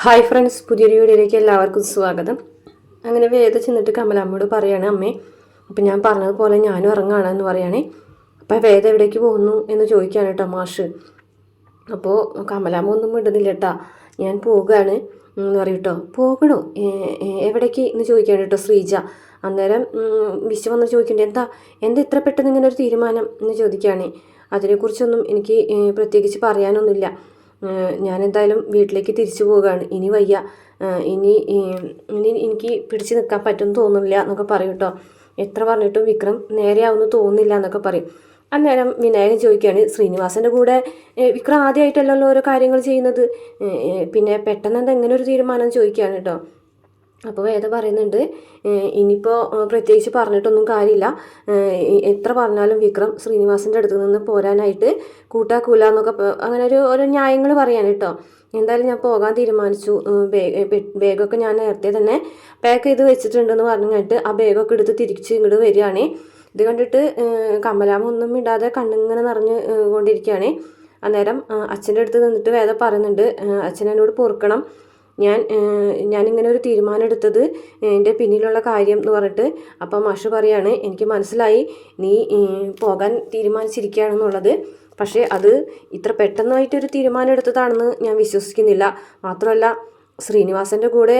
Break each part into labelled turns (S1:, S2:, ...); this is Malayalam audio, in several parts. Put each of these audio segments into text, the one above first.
S1: ഹായ് ഫ്രണ്ട്സ്, പുതിയൊരു വീഡിയോയിലേക്ക് എല്ലാവർക്കും സ്വാഗതം. അങ്ങനെ വേദ ചെന്നിട്ട് കമലാമ്മയോട് പറയാണ്, അമ്മേ അപ്പം ഞാൻ പറഞ്ഞതുപോലെ ഞാനും ഇറങ്ങുകയാണെന്ന് പറയണേ. അപ്പം വേദ എവിടേക്ക് പോകുന്നു എന്ന് ചോദിക്കുകയാണ് കേട്ടോ മാഷ്. അപ്പോൾ കമലാമ്മ ഒന്നും മിണ്ടുന്നില്ല കേട്ടോ. ഞാൻ പോകുകയാണ് എന്ന് പറയും കേട്ടോ. പോകണോ? എവിടേക്ക് എന്ന് ചോദിക്കുകയാണ് കേട്ടോ ശ്രീജ. അന്നേരം വിശ്വ വന്ന് ചോദിക്കണ്ടേ, എന്താ ഇത്ര പെട്ടെന്ന് ഇങ്ങനെ ഒരു തീരുമാനം എന്ന് ചോദിക്കുകയാണ്. അതിനെക്കുറിച്ചൊന്നും എനിക്ക് പ്രത്യേകിച്ച് പറയാനൊന്നുമില്ല. ഞാൻ എന്തായാലും വീട്ടിലേക്ക് തിരിച്ചു പോവുകയാണ്. ഇനി വയ്യ, ഇനി എനിക്ക് പിടിച്ച് നിൽക്കാൻ പറ്റുമെന്ന് തോന്നുന്നില്ല എന്നൊക്കെ പറയും കേട്ടോ. എത്ര പറഞ്ഞിട്ടും വിക്രം നേരെയാവുമെന്ന് തോന്നുന്നില്ല എന്നൊക്കെ പറയും. അന്നേരം വിനായകൻ ചോദിക്കുകയാണ്, ശ്രീനിവാസൻ്റെ കൂടെ വിക്രം ആദ്യമായിട്ടല്ലല്ലോ ഓരോ കാര്യങ്ങൾ ചെയ്യുന്നത്, പിന്നെ പെട്ടെന്ന് എന്താ എങ്ങനെ ഒരു തീരുമാനം ചോദിക്കുകയാണ് കേട്ടോ. അപ്പോൾ വേദ പറയുന്നുണ്ട്, ഇനിയിപ്പോൾ പ്രത്യേകിച്ച് പറഞ്ഞിട്ടൊന്നും കാര്യമില്ല. എത്ര പറഞ്ഞാലും വിക്രം ശ്രീനിവാസിൻ്റെ അടുത്ത് നിന്ന് പോരാനായിട്ട് കൂട്ടാക്കൂല എന്നൊക്കെ അങ്ങനെ ഓരോ ന്യായങ്ങൾ പറയാൻ കേട്ടോ. എന്തായാലും ഞാൻ പോകാൻ തീരുമാനിച്ചു. ബാഗൊക്കെ ഞാൻ നേരത്തെ തന്നെ പാക്ക് ചെയ്ത് വെച്ചിട്ടുണ്ടെന്ന് പറഞ്ഞിട്ട് ആ ബാഗൊക്കെ എടുത്ത് തിരിച്ച് ഇങ്ങോട്ട് വരികയാണ്. ഇത് കണ്ടിട്ട് കമലാമ്മ ഒന്നും ഇടാതെ കണ്ണിങ്ങനെ നിറഞ്ഞ് കൊണ്ടിരിക്കുകയാണ്. അന്നേരം അച്ഛൻ്റെ അടുത്ത് നിന്നിട്ട് വേദ പറയുന്നുണ്ട്, അച്ഛൻ എന്നോട് പൊറുക്കണം, ഞാനിങ്ങനെ ഒരു തീരുമാനം എടുത്തത് എൻ്റെ പിന്നിലുള്ള കാര്യം എന്ന് പറഞ്ഞിട്ട്. അപ്പം മാഷ് പറയാണ്, എനിക്ക് മനസ്സിലായി നീ പോകാൻ തീരുമാനിച്ചിരിക്കുകയാണെന്നുള്ളത്. പക്ഷേ അത് ഇത്ര പെട്ടെന്നായിട്ടൊരു തീരുമാനം എടുത്തതാണെന്ന് ഞാൻ വിശ്വസിക്കുന്നില്ല. മാത്രമല്ല ശ്രീനിവാസൻ്റെ കൂടെ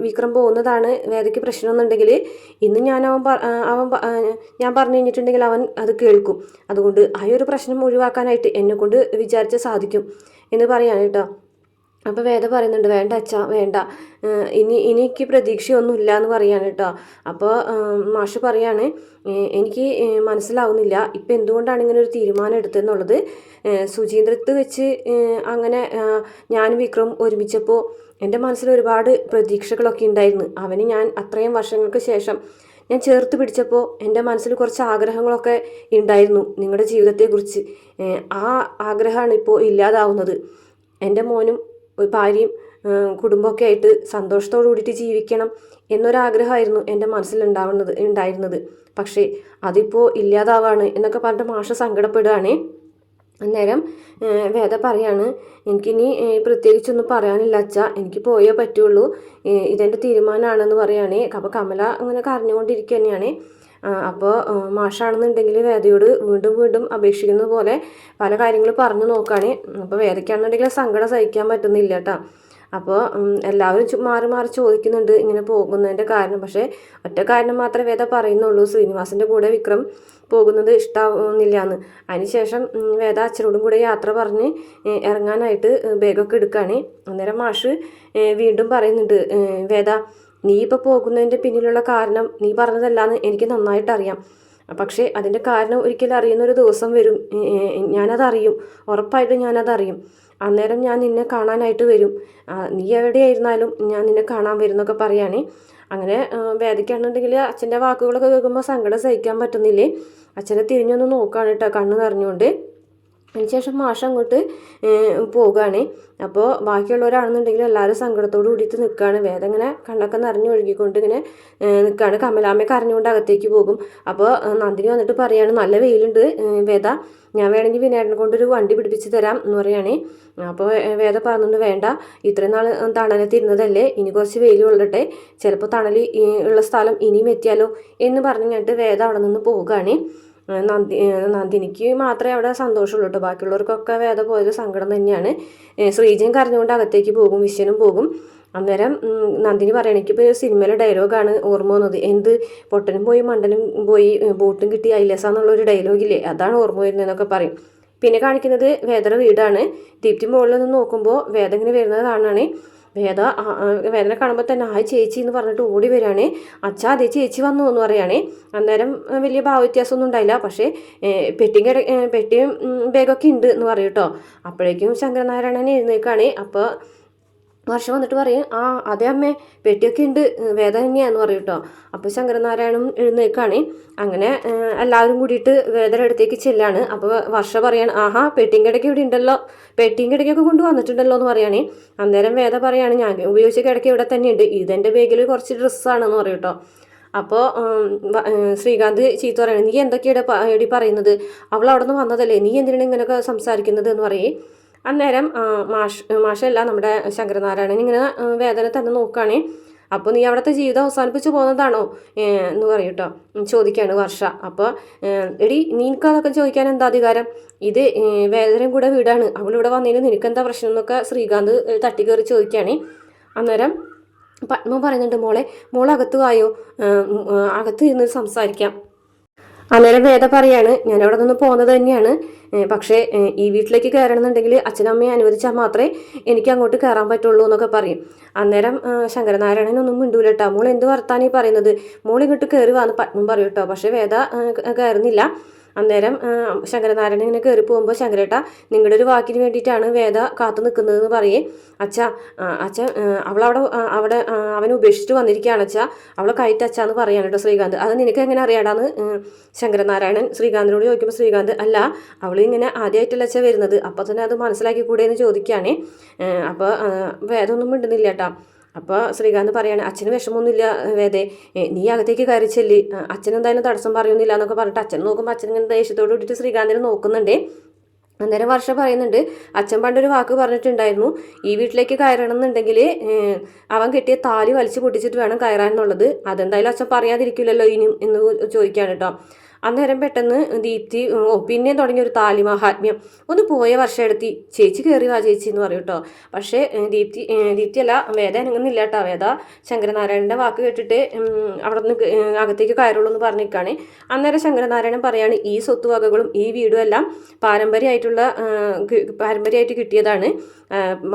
S1: വിക്രം പോകുന്നതാണ് വേദയ്ക്ക് പ്രശ്നമെന്നുണ്ടെങ്കിൽ ഇന്ന് ഞാൻ പറഞ്ഞു കഴിഞ്ഞിട്ടുണ്ടെങ്കിൽ അവൻ അത് കേൾക്കും. അതുകൊണ്ട് ആ ഒരു പ്രശ്നം ഒഴിവാക്കാനായിട്ട് എന്നെക്കൊണ്ട് വിചാരിച്ച സാധിക്കും എന്ന് പറയാണ് കേട്ടോ. അപ്പോൾ വേദ പറയുന്നുണ്ട്, വേണ്ട അച്ഛാ വേണ്ട, എനിക്ക് പ്രതീക്ഷയൊന്നുമില്ല എന്ന് പറയാണ് കേട്ടോ. അപ്പോൾ മാഷ് പറയാണ്, എനിക്ക് മനസ്സിലാവുന്നില്ല ഇപ്പം എന്തുകൊണ്ടാണ് ഇങ്ങനെ ഒരു തീരുമാനം എടുത്തതെന്നുള്ളത്. സുചീന്ദ്രത്ത് വെച്ച് അങ്ങനെ ഞാനും വിക്രം ഒരുമിച്ചപ്പോൾ എൻ്റെ മനസ്സിൽ ഒരുപാട് പ്രതീക്ഷകളൊക്കെ ഉണ്ടായിരുന്നു. അവന് ഞാൻ അത്രയും വർഷങ്ങൾക്ക് ശേഷം ഞാൻ ചേർത്ത് പിടിച്ചപ്പോൾ എൻ്റെ മനസ്സിൽ കുറച്ച് ആഗ്രഹങ്ങളൊക്കെ ഉണ്ടായിരുന്നു നിങ്ങളുടെ ജീവിതത്തെക്കുറിച്ച്. ആ ആഗ്രഹമാണ് ഇപ്പോൾ ഇല്ലാതാവുന്നത്. എൻ്റെ മോനും ഭാര്യയും കുടുംബമൊക്കെ ആയിട്ട് സന്തോഷത്തോടു കൂടിയിട്ട് ജീവിക്കണം എന്നൊരാഗ്രഹമായിരുന്നു എൻ്റെ ഉണ്ടായിരുന്നത്. പക്ഷേ അതിപ്പോൾ ഇല്ലാതാവാണ് എന്നൊക്കെ പറഞ്ഞിട്ട് മാഷ സങ്കടപ്പെടുകയാണ്. അന്നേരം വേദ പറയാണ്, എനിക്കിനി പ്രത്യേകിച്ചൊന്നും പറയാനില്ല അച്ഛാ, എനിക്ക് പോയേ പറ്റുള്ളൂ, ഇതെൻ്റെ തീരുമാനമാണെന്ന് പറയുകയാണേ. അപ്പോൾ കമല അങ്ങനെ കരഞ്ഞുകൊണ്ടിരിക്കുക തന്നെയാണ്. അപ്പോൾ മാഷാണെന്നുണ്ടെങ്കിൽ വേദയോട് വീണ്ടും വീണ്ടും അപേക്ഷിക്കുന്ന പോലെ പല കാര്യങ്ങൾ പറഞ്ഞു നോക്കുകയാണ്. അപ്പോൾ വേദയ്ക്കാണെന്നുണ്ടെങ്കിൽ സങ്കടം സഹിക്കാൻ പറ്റുന്നില്ല കേട്ടോ. അപ്പോൾ എല്ലാവരും മാറി മാറി ചോദിക്കുന്നുണ്ട് ഇങ്ങനെ പോകുന്നതിൻ്റെ കാരണം. പക്ഷേ ഒറ്റ കാരണം മാത്രമേ വേദ പറയുന്നുള്ളൂ, ശ്രീനിവാസൻ്റെ കൂടെ വിക്രം പോകുന്നത് ഇഷ്ടമാവുന്നില്ല എന്ന്. അതിനുശേഷം വേദ അച്ഛനോടും കൂടെ യാത്ര പറഞ്ഞ് ഇറങ്ങാനായിട്ട് ബാഗൊക്കെ എടുക്കുകയാണ്. അന്നേരം മാഷ് വീണ്ടും പറയുന്നുണ്ട്, വേദ നീ ഇപ്പോൾ പോകുന്നതിൻ്റെ പിന്നിലുള്ള കാരണം നീ പറഞ്ഞതല്ലാന്ന് എനിക്ക് നന്നായിട്ട് അറിയാം. പക്ഷേ അതിൻ്റെ കാരണം ഒരിക്കലും അറിയുന്നൊരു ദിവസം വരും, ഞാനതറിയും, ഉറപ്പായിട്ടും ഞാനതറിയും. അന്നേരം ഞാൻ നിന്നെ കാണാനായിട്ട് വരും, നീ എവിടെയായിരുന്നാലും ഞാൻ നിന്നെ കാണാൻ വരും എന്നൊക്കെ പറയുകയാണ്. അങ്ങനെ വേദിക്കാണെന്നുണ്ടെങ്കിൽ അച്ഛൻ്റെ വാക്കുകളൊക്കെ കേൾക്കുമ്പോൾ സങ്കടം സഹിക്കാൻ പറ്റുന്നില്ലേ. അച്ഛനെ തിരിഞ്ഞൊന്ന് നോക്കുകയാണ് കേട്ടോ, കണ്ണ് നിറഞ്ഞുകൊണ്ട്. അതിനുശേഷം മാഷ് അങ്ങോട്ട് പോവുകയാണ്. അപ്പോൾ ബാക്കിയുള്ളവരാണെന്നുണ്ടെങ്കിൽ എല്ലാവരും സങ്കടത്തോട് കൂടിയിട്ട് നിൽക്കുകയാണ്. വേദ ഇങ്ങനെ കണ്ണൊക്കെ നിറഞ്ഞു ഒഴുകിക്കൊണ്ട് ഇങ്ങനെ നിൽക്കുകയാണ്. കമലാമ്മയൊക്കെ അറിഞ്ഞുകൊണ്ട് അകത്തേക്ക് പോകും. അപ്പോൾ നന്ദിനി വന്നിട്ട് പറയാണ്, നല്ല വെയിലുണ്ട് വേദ, ഞാൻ വേണമെങ്കിൽ വിനേട്ടനെ കൊണ്ടൊരു വണ്ടി പിടിപ്പിച്ച് തരാം എന്ന് പറയുകയാണ്. അപ്പോൾ വേദ പറഞ്ഞുകൊണ്ട്, വേണ്ട, ഇത്രയും നാൾ തണലത്തിരുന്നതല്ലേ, ഇനി കുറച്ച് വെയിൽ കൊള്ളട്ടെ, ചിലപ്പോൾ തണൽ ഉള്ള സ്ഥലം ഇനിയും എത്തിയാലോ എന്ന് പറഞ്ഞിട്ട് വേദ അവിടെ നിന്ന് പോവുകയാണ്. നന്ദിനിക്ക് മാത്രമേ അവിടെ സന്തോഷമുള്ളൂ കേട്ടോ, ബാക്കിയുള്ളവർക്കൊക്കെ വേദ പോയത് സങ്കടം തന്നെയാണ്. ശ്രീജയും കരഞ്ഞുകൊണ്ട് അകത്തേക്ക് പോകും, വിശ്വനും പോകും. അന്നേരം നന്ദിനി പറയണ, എനിക്കിപ്പോൾ സിനിമയിലെ ഡയലോഗാണ് ഓർമ്മ വന്നത്, എന്ത് പൊട്ടനും പോയി മണ്ടനും പോയി ബോട്ടും കിട്ടി ഐലസാന്നുള്ളൊരു ഡയലോഗില്ലേ, അതാണ് ഓർമ്മ വരുന്നതെന്നൊക്കെ പറയും. പിന്നെ കാണിക്കുന്നത് വേദയുടെ വീടാണ്. ദീപ്തി മുകളിൽ നിന്ന് നോക്കുമ്പോൾ വേദ ഇങ്ങനെ വരുന്നത് കാണുകയാണ്. വേദന കാണുമ്പോൾ തന്നെ ആയി ചേച്ചി എന്ന് പറഞ്ഞിട്ട് ഓടി വരികയാണ്. അച്ഛാ അതേ ചേച്ചി വന്നു എന്ന് പറയുകയാണ്. അന്നേരം വലിയ ഭാവവ്യത്യാസമൊന്നും ഉണ്ടായില്ല, പക്ഷേ പെട്ടിയും ബാഗൊക്കെ ഉണ്ട് എന്ന് പറയും കേട്ടോ. അപ്പോഴേക്കും ശങ്കരനാരായണൻ എഴുന്നേൽക്കുകയാണ്. അപ്പോൾ വർഷം വന്നിട്ട് പറയും, അതേ അമ്മേ, പെട്ടിയൊക്കെ ഉണ്ട്, വേദ തന്നെയാന്ന് പറയും കേട്ടോ. അപ്പോൾ ശങ്കരനാരായണനും എഴുന്നേൽക്കുകയാണ്. അങ്ങനെ എല്ലാവരും കൂടിയിട്ട് വേദയുടെ അടുത്തേക്ക് ചെല്ലാണ്. അപ്പോൾ വർഷ പറയാണ്, പെട്ടിയും കിടക്കി ഇവിടെ ഉണ്ടല്ലോ, പെട്ടിയും കിടക്കൊക്കെ കൊണ്ടുവന്നിട്ടുണ്ടല്ലോ എന്ന് പറയുകയാണ്. അന്നേരം വേദ പറയാണ്, ഞാൻ ഉപയോഗിച്ച കിടക്കി ഇവിടെ തന്നെയുണ്ട്, ഇതെൻ്റെ ബാഗിൽ കുറച്ച് ഡ്രസ്സാണെന്ന് പറയും കേട്ടോ. അപ്പോൾ ശ്രീകാന്ത് ചീത്ത പറയണം, നീ എന്തൊക്കെയാണ് പറയുന്നത്, അവൾ അവിടെ നിന്ന് വന്നതല്ലേ, നീ എന്തിനാണ് ഇങ്ങനെയൊക്കെ സംസാരിക്കുന്നത് എന്ന് പറയും. അന്നേരം മാഷല്ല നമ്മുടെ ശങ്കരനാരായണൻ ഇങ്ങനെ വേദന തന്നെ നോക്കുകയാണേ. അപ്പോൾ നീ അവിടുത്തെ ജീവിതം അവസാനിപ്പിച്ച് പോകുന്നതാണോ എന്ന് പറയൂട്ടോ, ചോദിക്കുകയാണ് വർഷ. അപ്പോൾ എടി നിനക്കതൊക്കെ ചോദിക്കാൻ എന്താ അധികാരം, ഇത് വേദനയും കൂടെ വീടാണ്, അവളിവിടെ വന്നതിന് നിനക്കെന്താ പ്രശ്നം എന്നൊക്കെ ശ്രീകാന്ത് തട്ടിക്കയറി ചോദിക്കുകയാണ്. അന്നേരം പത്മ പറയുന്നുണ്ട്, മോളകത്ത് വായോ, അകത്ത് ഇരുന്ന് സംസാരിക്കാം. അന്നേരം വേദ പറയാണ്, ഞാൻ അവിടെ നിന്ന് പോകുന്നത് തന്നെയാണ്, പക്ഷേ ഈ വീട്ടിലേക്ക് കയറണമെന്നുണ്ടെങ്കിൽ അച്ഛനമ്മയെ അനുവദിച്ചാൽ മാത്രമേ എനിക്ക് അങ്ങോട്ട് കയറാൻ പറ്റുള്ളൂ എന്നൊക്കെ പറയും. അന്നേരം ശങ്കരനാരായണനൊന്നും മിണ്ടൂല കേട്ടോ. മോൾ എന്ത് വർത്താനീ പറയുന്നത്, മോൾ ഇങ്ങോട്ട് കയറി വന്ന് പത്മം പറയും കേട്ടോ. പക്ഷേ വേദ കയറുന്നില്ല. അന്നേരം ശങ്കരനാരായണൻ ഇങ്ങനെ കയറി പോകുമ്പോൾ, ശങ്കരേട്ട നിങ്ങളുടെ ഒരു വാക്കിന് വേണ്ടിയിട്ടാണ് വേദ കാത്തു നിൽക്കുന്നതെന്ന് പറയേ. അച്ഛൻ അവിടെ അവനെ ഉപേക്ഷിച്ചിട്ട് വന്നിരിക്കുകയാണ് അച്ഛാ, അവളെ കയറ്റച്ചാന്ന് പറയാണ് കേട്ടോ ശ്രീകാന്ത്. അത് നിനക്ക് എങ്ങനെ അറിയാടാന്ന് ശങ്കരനാരായണൻ ശ്രീകാന്തിനോട് ചോദിക്കുമ്പോൾ ശ്രീകാന്ത്, അല്ല അവളിങ്ങനെ ആദ്യമായിട്ടല്ല അച്ഛാ വരുന്നത്, അപ്പോൾ തന്നെ അത് മനസ്സിലാക്കി കൂടെ എന്ന് ചോദിക്കുകയാണേ. അപ്പോൾ വേദമൊന്നും മിണ്ടുന്നില്ല കേട്ടോ. അപ്പോൾ ശ്രീകാന്ത് പറയാണ്, അച്ഛന് വിഷമമൊന്നുമില്ല വേദേ, നീ അകത്തേക്ക് കയറി ചെല്ലി, അച്ഛനെന്തായാലും തടസ്സം പറയുന്നില്ല എന്നൊക്കെ പറഞ്ഞിട്ട് അച്ഛൻ നോക്കുമ്പോൾ അച്ഛൻ ഇങ്ങനെ ദേഷ്യത്തോട് കൂടിയിട്ട് ശ്രീകാന്തിനെ നോക്കുന്നുണ്ടേ. അന്നേരം വർഷ പറയുന്നുണ്ട്, അച്ഛൻ പണ്ടൊരു വാക്ക് പറഞ്ഞിട്ടുണ്ടായിരുന്നു, ഈ വീട്ടിലേക്ക് കയറണം എന്നുണ്ടെങ്കിൽ അവൻ കെട്ടിയ താലി വലിച്ചു പൊട്ടിച്ചിട്ട് വേണം കയറാൻ എന്നുള്ളത്. അതെന്തായാലും അച്ഛൻ പറയാതിരിക്കില്ലല്ലോ ഇനി എന്ന് ചോദിക്കുകയാണ് കേട്ടോ. അന്നേരം പെട്ടെന്ന് ദീപ്തി പിന്നെ തുടങ്ങിയ ഒരു താലി മഹാത്മ്യം, ഒന്ന് പോയ വർഷം എടുത്തി ചേച്ചി കയറി വാ ചേച്ചി എന്ന് പറയും കേട്ടോ. പക്ഷേ ദീപ്തി അല്ല, വേദ അനങ്ങുന്നില്ല കേട്ടോ. വേദ ശങ്കരനാരായണൻ്റെ വാക്ക് കേട്ടിട്ട് അവിടെ നിന്ന് അകത്തേക്ക് കയറുള്ളൂ എന്ന് പറഞ്ഞിരിക്കുകയാണ്. അന്നേരം ശങ്കരനാരായണൻ പറയാണ്, ഈ സ്വത്തുവകകളും ഈ വീടും എല്ലാം പാരമ്പര്യമായിട്ട് കിട്ടിയതാണ്,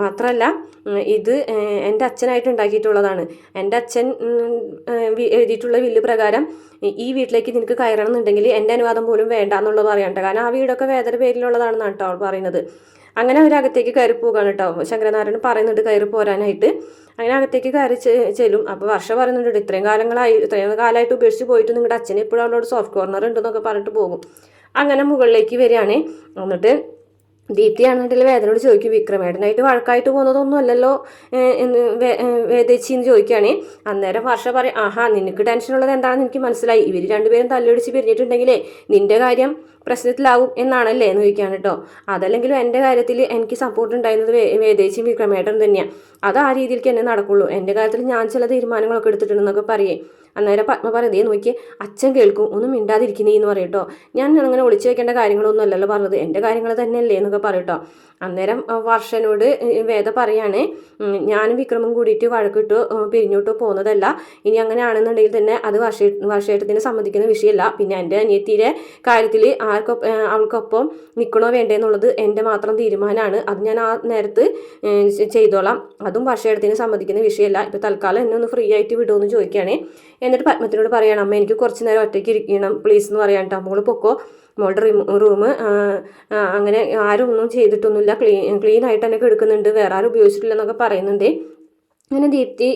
S1: മാത്രമല്ല ഇത് എൻ്റെ അച്ഛനായിട്ട് ഉണ്ടാക്കിയിട്ടുള്ളതാണ്. എൻ്റെ അച്ഛൻ എഴുതിയിട്ടുള്ള വില്ല് പ്രകാരം ഈ വീട്ടിലേക്ക് നിനക്ക് കയറണം എന്നുണ്ടെങ്കിൽ എൻ്റെ അനുവാദം പോലും വേണ്ട എന്നുള്ളത് പറയണ്ട. കാരണം ആ വീടൊക്കെ വേദന പേരിലുള്ളതാണെന്നാണ് കേട്ടോ അവൾ പറയുന്നത്. അങ്ങനെ അവരകത്തേക്ക് കയറി പോകാണ് കേട്ടോ. ശങ്കരനാരായണൻ പറയുന്നുണ്ട് കയറി പോരാനായിട്ട്. അങ്ങനെ അകത്തേക്ക് കയറി ചെല്ലും. അപ്പോൾ വർഷ പറയുന്നുണ്ട്, ഇത്രയും കാലമായിട്ട് ഉപേക്ഷിച്ച് പോയിട്ട് നിങ്ങളുടെ അച്ഛന് എപ്പോഴും അവളോട് സോഫ്റ്റ് കോർണർ ഉണ്ടെന്നൊക്കെ പറഞ്ഞിട്ട് പോകും. അങ്ങനെ മുകളിലേക്ക് വരികയാണേ. എന്നിട്ട് ദീപ്തിയാണെന്നുണ്ടെങ്കിൽ വേദനയോട് ചോദിക്കും, വിക്രമേട്ടനായിട്ട് വഴക്കായിട്ട് പോകുന്നതൊന്നും അല്ലല്ലോ എന്ന് വേദേച്ചിന്ന് ചോദിക്കുകയാണേ. അന്നേരം വർഷ പറയും, ആഹാ നിനക്ക് ടെൻഷനുള്ളത് എന്താണെന്ന് എനിക്ക് മനസ്സിലായി, ഇവർ രണ്ടുപേരും തല്ലൊടിച്ച് പിരിഞ്ഞിട്ടുണ്ടെങ്കിലേ നിന്റെ കാര്യം പ്രശ്നത്തിലാവും എന്നാണല്ലേ എന്ന് ചോദിക്കുകയാണ് കേട്ടോ. അതല്ലെങ്കിലും എൻ്റെ കാര്യത്തിൽ എനിക്ക് സപ്പോർട്ട് ഉണ്ടായിരുന്നത് വേദേച്ചിയും വിക്രമേട്ടൻ തന്നെയാണ്. അത് ആ രീതിയിലേക്ക് എന്നെ നടക്കുള്ളൂ, എൻ്റെ കാര്യത്തിൽ ഞാൻ ചില തീരുമാനങ്ങളൊക്കെ എടുത്തിട്ടുണ്ടെന്നൊക്കെ പറയേ. അന്നേരം പത്മ പറയുന്നത് നോക്കിയേ അച്ഛൻ കേൾക്കും, ഒന്നും മിണ്ടാതിരിക്കുന്നേ എന്ന് പറയും കേട്ടോ. ഞാൻ അങ്ങനെ ഒളിച്ചു വെക്കേണ്ട കാര്യങ്ങളൊന്നും അല്ലല്ലോ പറഞ്ഞത്, എൻ്റെ കാര്യങ്ങൾ തന്നെയല്ലേ എന്നൊക്കെ പറയും കേട്ടോ. അന്നേരം വർഷനോട് വേദ പറയാണ്, ഞാനും വിക്രമും കൂടിയിട്ട് വഴക്കിട്ടോ പിരിഞ്ഞോട്ടോ പോകുന്നതല്ല, ഇനി അങ്ങനെയാണെന്നുണ്ടെങ്കിൽ തന്നെ അത് വർഷേട്ടത്തിന് സമ്മതിക്കുന്ന വിഷയമല്ല. പിന്നെ എൻ്റെ അനിയത്തിയുടെ കാര്യത്തിൽ അവൾക്കൊപ്പം നിൽക്കണോ വേണ്ടേന്നുള്ളത് എൻ്റെ മാത്രം തീരുമാനമാണ്, അത് ഞാൻ ആ നേരത്ത് ചെയ്തോളാം, അതും വർഷേട്ടത്തിന് സമ്മതിക്കുന്ന വിഷയമല്ല. ഇപ്പോൾ തൽക്കാലം എന്നെ ഒന്ന് ഫ്രീ ആയിട്ട് വിടുമെന്ന് ചോദിക്കുകയാണേ. എന്നിട്ട് പത്മത്തിനോട് പറയണം, അമ്മ എനിക്ക് കുറച്ച് നേരം ഒറ്റയ്ക്ക് ഇരിക്കണം പ്ലീസ് എന്ന് പറയാൻ കേട്ടോ. മോള് പൊക്കോ, മോളുടെ റൂം അങ്ങനെ ആരും ഒന്നും ചെയ്തിട്ടൊന്നുമില്ല, ക്ലീൻ ആയിട്ട് തന്നെ എടുക്കുന്നുണ്ട്, വേറെ ആരും ഉപയോഗിച്ചിട്ടില്ല എന്നൊക്കെ പറയുന്നുണ്ട്. അങ്ങനെ ദീപ്തി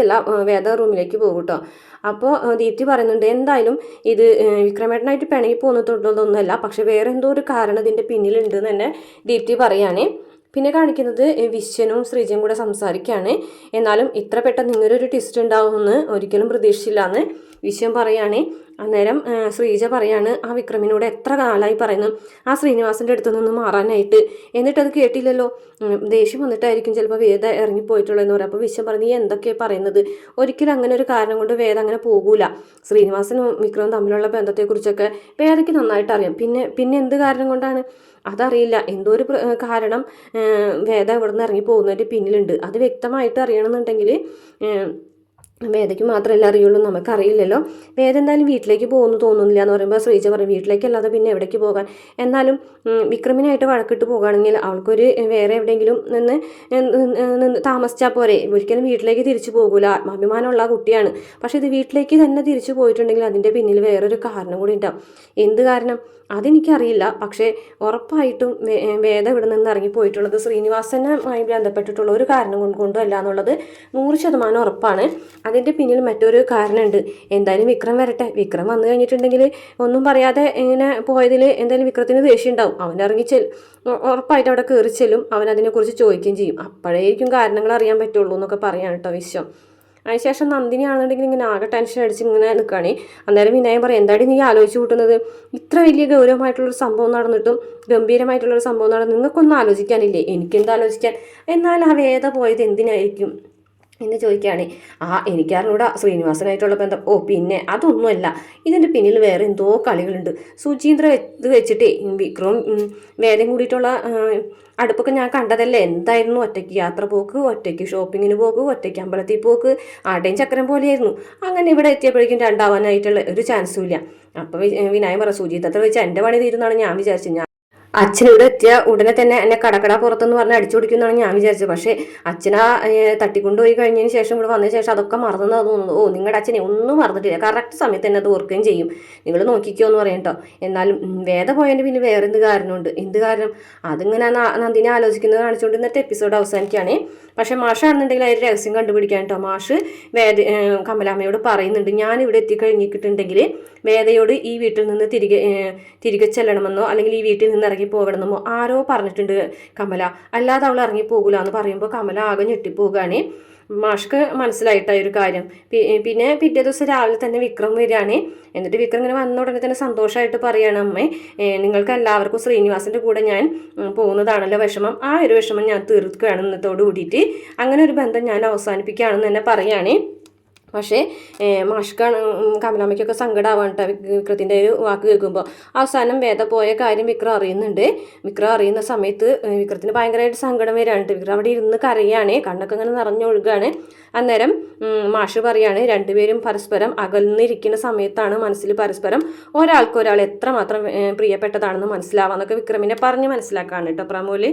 S1: അല്ല വേദ റൂമിലേക്ക് പോകും കേട്ടോ. അപ്പോൾ ദീപ്തി പറയുന്നുണ്ട്, എന്തായാലും ഇത് വിക്രമേട്ടനായിട്ട് പിണങ്ങി പോകുന്നതൊന്നുമല്ല, പക്ഷെ വേറെ എന്തോ ഒരു കാരണം ഇതിൻ്റെ പിന്നിലുണ്ട് എന്ന് തന്നെ ദീപ്തി പറയുകയാണ്. പിന്നെ കാണിക്കുന്നത് വിശ്വനും ശ്രീജയും കൂടെ സംസാരിക്കുകയാണ്. എന്നാലും ഇത്ര പെട്ടെന്ന് ഇങ്ങനൊരു ട്വിസ്റ്റ് ഉണ്ടാവുമെന്ന് ഒരിക്കലും പ്രതീക്ഷിച്ചില്ല എന്ന് വിശ്വൻ പറയുകയാണ്. അന്നേരം ശ്രീജ പറയാണ്, ആ വിക്രമിനോട് എത്ര കാലമായി പറയുന്നു ആ ശ്രീനിവാസൻ്റെ അടുത്ത് നിന്ന് മാറാനായിട്ട്, എന്നിട്ടത് കേട്ടില്ലല്ലോ, ദേഷ്യം വന്നിട്ടായിരിക്കും ചിലപ്പോൾ വേദ ഇറങ്ങിപ്പോയിട്ടുള്ളതെന്ന് പറയും. അപ്പോൾ വിശ്വൻ പറഞ്ഞു, നീ എന്തൊക്കെയാണ് പറയുന്നത്, ഒരിക്കലും അങ്ങനെ ഒരു കാരണം കൊണ്ട് വേദ അങ്ങനെ പോകൂല, ശ്രീനിവാസനും വിക്രമും തമ്മിലുള്ള ബന്ധത്തെക്കുറിച്ചൊക്കെ വേദയ്ക്ക് നന്നായിട്ട് അറിയാം, പിന്നെ എന്ത് കാരണം കൊണ്ടാണ് അതറിയില്ല, എന്തോ ഒരു കാരണം വേദ ഇവിടെ നിന്ന് ഇറങ്ങി പോകുന്നതിൻ്റെ പിന്നിലുണ്ട്, അത് വ്യക്തമായിട്ട് അറിയണമെന്നുണ്ടെങ്കിൽ വേദയ്ക്ക് മാത്രമല്ല അറിയുള്ളൂ, നമുക്കറിയില്ലല്ലോ. വേദ എന്തായാലും വീട്ടിലേക്ക് പോകുന്നു തോന്നുന്നില്ല എന്ന് പറയുമ്പോൾ ശ്രീജ പറയും, വീട്ടിലേക്കല്ലാതെ പിന്നെ എവിടേക്ക് പോകാൻ, എന്നാലും വിക്രമിനായിട്ട് വഴക്കിട്ട് പോകുകയാണെങ്കിൽ അവൾക്കൊരു വേറെ എവിടെയെങ്കിലും നിന്ന് താമസിച്ചാൽ പോരെ, ഒരിക്കലും വീട്ടിലേക്ക് തിരിച്ചു പോകൂല, ആത്മാഭിമാനമുള്ള കുട്ടിയാണ്. പക്ഷേ ഇത് വീട്ടിലേക്ക് തന്നെ തിരിച്ചു പോയിട്ടുണ്ടെങ്കിൽ അതിൻ്റെ പിന്നിൽ വേറൊരു കാരണം കൂടി ഉണ്ടാവും. എന്ത് കാരണം അതെനിക്കറിയില്ല, പക്ഷേ ഉറപ്പായിട്ടും വേദ ഇവിടെ നിന്ന് ഇറങ്ങിപ്പോയിട്ടുള്ളത് ശ്രീനിവാസനുമായി ബന്ധപ്പെട്ടിട്ടുള്ള ഒരു കാരണം കൊണ്ടല്ല എന്നുള്ളത് 100% ഉറപ്പാണ്. അതിൻ്റെ പിന്നിൽ മറ്റൊരു കാരണമുണ്ട്. എന്തായാലും വിക്രം വരട്ടെ, വിക്രം വന്നു കഴിഞ്ഞിട്ടുണ്ടെങ്കിൽ ഒന്നും പറയാതെ ഇങ്ങനെ പോയതിൽ എന്തായാലും വിക്രത്തിന് ദേഷ്യം ഉണ്ടാവും, അവൻ ഉറപ്പായിട്ട് അവിടെ കയറി ചെല്ലും, അവൻ അതിനെക്കുറിച്ച് ചോദിക്കുകയും ചെയ്യും, അപ്പോഴേക്കും കാരണങ്ങൾ അറിയാൻ പറ്റുള്ളൂ എന്നൊക്കെ പറയാൻ കേട്ടോ വിശ്വം. അതിനുശേഷം നന്ദിനി ആണെന്നുണ്ടെങ്കിൽ ഇങ്ങനെ ആകെ ടെൻഷൻ അടിച്ച് ഇങ്ങനെ നിൽക്കുകയാണ്. അന്നേരം വിനയം പറയും, എന്താടി നീ ആലോചിച്ച് കൂട്ടുന്നത്? ഇത്ര വലിയ ഗൗരവമായിട്ടുള്ളൊരു സംഭവം നടന്നിട്ടും, ഗംഭീരമായിട്ടുള്ളൊരു സംഭവം നടന്നു, നിങ്ങൾക്കൊന്നും ആലോചിക്കാനില്ലേ? എനിക്കെന്താ ആലോചിക്കാൻ? എന്നാൽ ആ വേദ പോയത് എന്തിനായിരിക്കും എന്ന് ചോദിക്കുകയാണ്. എനിക്കറിഞ്ഞൂടാ ശ്രീനിവാസനായിട്ടുള്ള ബന്ധം. പിന്നെ അതൊന്നുമല്ല, ഇതിൻ്റെ പിന്നിൽ വേറെ എന്തോ കളികളുണ്ട്. സുചീന്ദ്ര ഇത് വെച്ചിട്ടേ വിക്രവും വേദയും കൂടിയിട്ടുള്ള അടുപ്പൊക്കെ ഞാൻ കണ്ടതല്ലേ. എന്തായിരുന്നു, ഒറ്റയ്ക്ക് യാത്ര പോക്ക്, ഒറ്റയ്ക്ക് ഷോപ്പിങ്ങിന് പോക്ക്, ഒറ്റയ്ക്ക് അമ്പലത്തിൽ പോക്ക്, ആടേയും ചക്രം പോലെയായിരുന്നു. അങ്ങനെ ഇവിടെ എത്തിയപ്പോഴേക്കും രണ്ടാവാനായിട്ടുള്ള ഒരു ചാൻസും ഇല്ല. അപ്പോൾ വിനായകൻ പറ, സുജീതത്ര വെച്ച് എൻ്റെ പണി തീരുന്നാണ് ഞാൻ വിചാരിച്ചത്. അച്ഛനിവിടെ എത്തിയ ഉടനെ തന്നെ എന്നെ കടക്കട പുറത്തെന്ന് പറഞ്ഞ് അടിച്ചു കൊടുക്കുമെന്നാണ് ഞാൻ വിചാരിച്ചത്. പക്ഷേ അച്ഛനാ തട്ടിക്കൊണ്ടുപോയി കഴിഞ്ഞതിന് ശേഷം ഇവിടെ വന്നതിന് ശേഷം അതൊക്കെ മറന്നെന്ന് തോന്നുന്നു. നിങ്ങളുടെ അച്ഛനെ ഒന്നും മറന്നിട്ടില്ല, കറക്റ്റ് സമയത്ത് തന്നെ അത് ഓർക്കുകയും ചെയ്യും. നിങ്ങൾ നോക്കിക്കോ എന്ന് പറയാം കേട്ടോ. എന്നാലും വേദ പോയതിൻ്റെ പിന്നെ വേറെ എന്ത് കാരണമുണ്ട്? എന്ത് കാരണം? അതിങ്ങനെ നന്ദിനെ ആലോചിക്കുന്നത് കാണിച്ചുകൊണ്ട് ഇന്നത്തെ എപ്പിസോഡ് അവസാനിക്കുകയാണ്. പക്ഷേ മാഷാണെന്നുണ്ടെങ്കിൽ അതിൽ രഹസ്യം കണ്ടുപിടിക്കാൻ കേട്ടോ. മാഷ് കമലാമ്മയോട് പറയുന്നുണ്ട്, ഞാനിവിടെ എത്തിക്കഴിഞ്ഞിട്ടുണ്ടെങ്കിൽ വേദയോട് ഈ വീട്ടിൽ നിന്ന് തിരികെ ചെല്ലണമെന്നോ അല്ലെങ്കിൽ ഈ വീട്ടിൽ നിന്ന് ഇറങ്ങി പോകണമെന്നോ ആരോ പറഞ്ഞിട്ടുണ്ട് കമല, അല്ലാതെ അവൾ ഇറങ്ങി പോകില്ല എന്ന് പറയുമ്പോൾ കമല ആകെ ഞെട്ടിപ്പോവുകയാണ്. മാഷ്ക്ക് മനസ്സിലായിട്ട ഒരു കാര്യം. പിന്നെ പിറ്റേ ദിവസം രാവിലെ തന്നെ വിക്രം വരികയാണ്. എന്നിട്ട് വിക്രം ഇങ്ങനെ വന്ന ഉടനെ തന്നെ സന്തോഷമായിട്ട് പറയുകയാണ്, അമ്മേ നിങ്ങൾക്ക് എല്ലാവർക്കും ശ്രീനിവാസൻ്റെ കൂടെ ഞാൻ പോകുന്നതാണല്ലോ വിഷമം, ആ ഒരു വിഷമം ഞാൻ തീർക്കുകയാണ് ഇന്നത്തോട് കൂടിയിട്ട്. അങ്ങനെ ഒരു ബന്ധം ഞാൻ അവസാനിപ്പിക്കുകയാണെന്ന് തന്നെ പറയുകയാണ്. പക്ഷേ മാഷ്ക്കാണ് കമലാമ്മയ്ക്കൊക്കെ സങ്കടമാവാണ് കേട്ടോ വിക്രത്തിൻ്റെ ഒരു വാക്ക് കേൾക്കുമ്പോൾ. അവസാനം വേദ പോയ കാര്യം വിക്രം അറിയുന്നുണ്ട്. വിക്രം അറിയുന്ന സമയത്ത് വിക്രത്തിന് ഭയങ്കരമായിട്ട് സങ്കടം വരികയാണ്. വിക്രം അവിടെ ഇരുന്ന് കരയാണ്, കണ്ണൊക്കെ ഇങ്ങനെ നിറഞ്ഞൊഴുകാണ്. അന്നേരം മാഷ് പറയാണ്, രണ്ടുപേരും പരസ്പരം അകന്നിരിക്കുന്ന സമയത്താണ് മനസ്സിൽ പരസ്പരം ഒരാൾക്ക് ഒരാൾ എത്രമാത്രം പ്രിയപ്പെട്ടതാണെന്ന് മനസ്സിലാവാന്നൊക്കെ വിക്രമിനെ പറഞ്ഞ് മനസ്സിലാക്കാണ് കേട്ടോ പ്രമോല്.